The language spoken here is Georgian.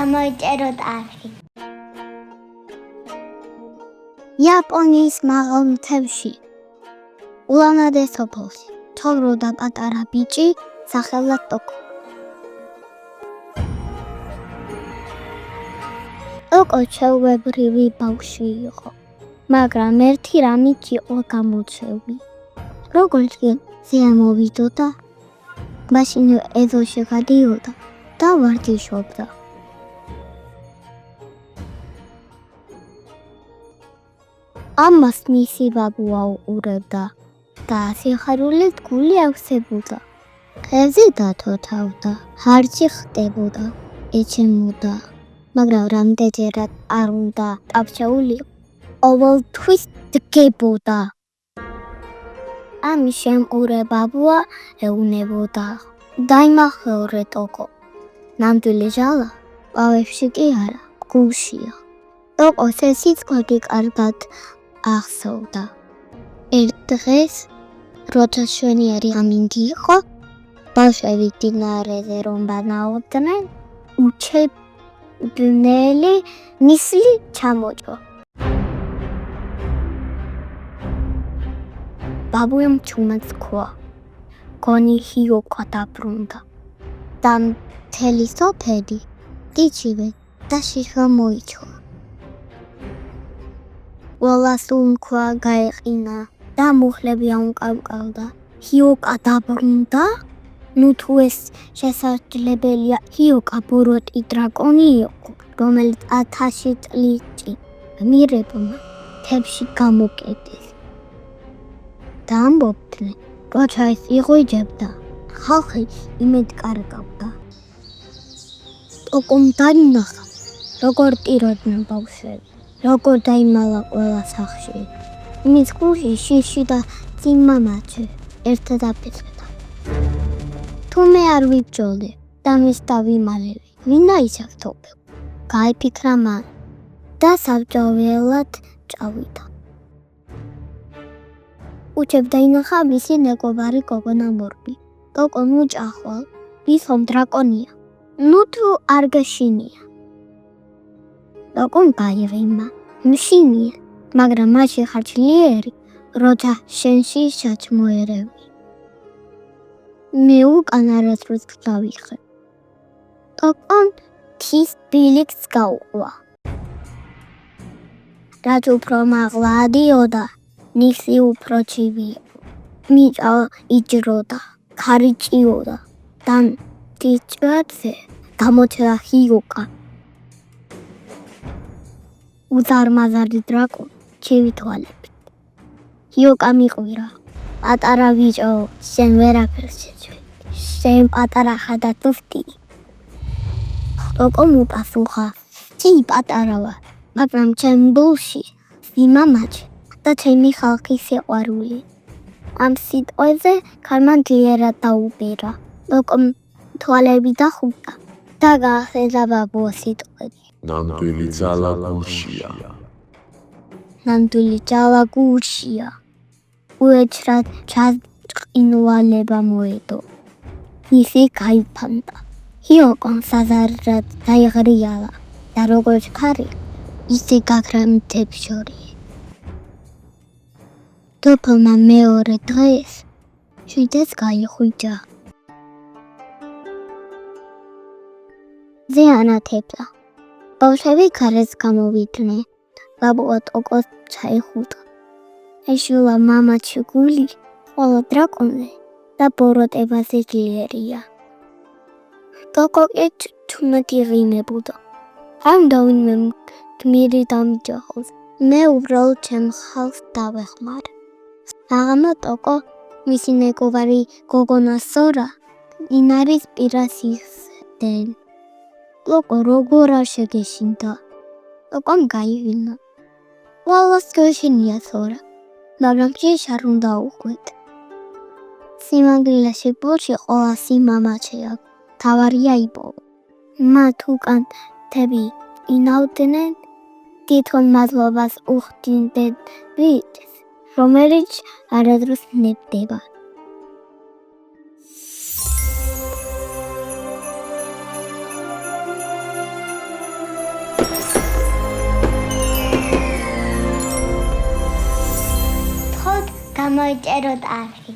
გამოიწეროთ არხი. იაპონიის მაღალ მთებში, ულანადეს სოფელში, ცხოვრობდა პატარა ბიჭი, სახელად ტოკო. ტოკო ჩვეულებრივი ბავშვი იყო, მაგრამ ერთი რამით იყო გამოჩეული. როგორც ზეამოვიდოდა, მაშინ ეზოში გადიოდა და ვარჯიშობდა. ამას მისი ბაბუა უყურებდა და სიხარულით გული ავსებოდა. ხეზე დათოთავდა, ჰარჩი ხდებოდა, ეჩემოდა, მაგრამ რამდენჯერად არ უნდა ტაფშეულიყო, ყოველთვის დგებოდა. ამის შემყურე ბაბუა ეუნებოდა. დაიმახეორე ტოკო. ნამდვილი ჟალა ყავებში კი არა, გულშია. ტოკოს ეს სიცხლე კარგად ახსოვდა. ერთ დღეს, როცა შვენიერი ამინდი იყო, ბავშვები მდინარეზე რომ ბანაობდნენ, უჩებნელი ნისლი ჩამოჭო. ბაბუამ ჩუმად თქვა, გონი ჰიოკა დაბრუნდა და მთელი სოფელი გიჩივე და შიშვა მოიჩვა. ვალას უმქვა გაეყინა და მუხლები აუნკავკავდა. ჰიოკა დაბრუნდა? ნუ თუ ეს შესაძლებელია, ჰიოკა ბოროტი დრაკონი იყო, რომელიც 1000 წლის წინ მირებმა მთებში გამოკეტეს. და ამბობდნენ, როცა ეს იღვიჯებდა, ხალხი იმედ კარგავდა. ტოკომ დაინახა, როგორ ტიროდნენ ბავშვები. როგორ დაიმალა ყველა სახლში. მის გულში შიში და წიმამაჩე ერთად აფეთქდა. თუ მე არ ვიბჯოლე და მის დავიმალები, ვინ აიცავთობ? გაიფიქრა მან და საბჭოველად წავიდა. უჩებ დაინახა მისი მეგობარი გოგონა მორბი. ტოკო ნუ ჭახვალ, ის ხომ დრაკონია. ნუ თუ არ გაშინია. ტოკომ გაიღიმა, მშინია, მაგრამ მაშინ ხარ ძლიერი, როცა შენში ჩაჩმოერევი. მე უკან არასდროს გავიხე. ტოკომ თის ბილიქს გაუყვა. რაც უფრო მაღლა ადიოდა, ნისი უფრო ჩივი. მიწა იჯროდა, ქარი ჭიოდა და ტიჭვაზე გამოჩნდა ჰიოკა. უზარმაზარი დრაკონი ჩივი თვალებით. ჰიოკა მიყვირა. პატარა ბიჭო, შენ ვერაფერს შეჭვი. შენ პატარა ხარ და თუფტი. ტოკომ უპასუხა, "ჩი პატარა ვარ, მაგრამ ჩემ გულში სიმამაჩე და ჩემი ხალხის სიყვარული." ამ სიტყვაზე ქალმა ძლიერად დაუბერა. ტოკომ თვალები დახუჭა და გაახედა ბაბუას სიტყვები. ნამდვილი ძალა გულშია. ნამდვილი ძალა გულშია. უეჭრად ჩაწყინვალება მოედო. ისი გაიფანტა. ჰიოკომ საზარად დაიღრიალა და როგორც ქარი, ისე გაქრა მთებს შორის. თოფლმა მეორე დღეს შვიდეს გაიხვიჭა. ზეანათებდა. ბავშვები ქარეს გამოვიდნენ. ბაბუა ტოკოს ჩაიხუტა. ეშულა მამაჩი გული, ყველა დრაკონზე და ბოროტებაზე ძლიერია. ტოკო თუნად იღინებოდა. ამ დავინმე გმირი დამიჯახოს. მე უბრალოდ ჩემ ხალხს დავეხმარე. აღამა ტოკო მისი მეგობარი გოგონა სორა ინარის პირას იხსდნენ. ტოკო როგორ არ შეგეშინდა? ტოკომ გაივინა. ყველას გეშინია სორა, მაგრამ შიშ არ უნდა უყვეთ. სიმაგრილეში ბურში ყველა სიმამაჩეა, თავარია იპოვა. მათ უკან თები ინავდნენ, თვითონ მადლობას უხდიდნენ ბიჭს, რომელიც არადროს ნებდება. გამოიწეროთ არხი.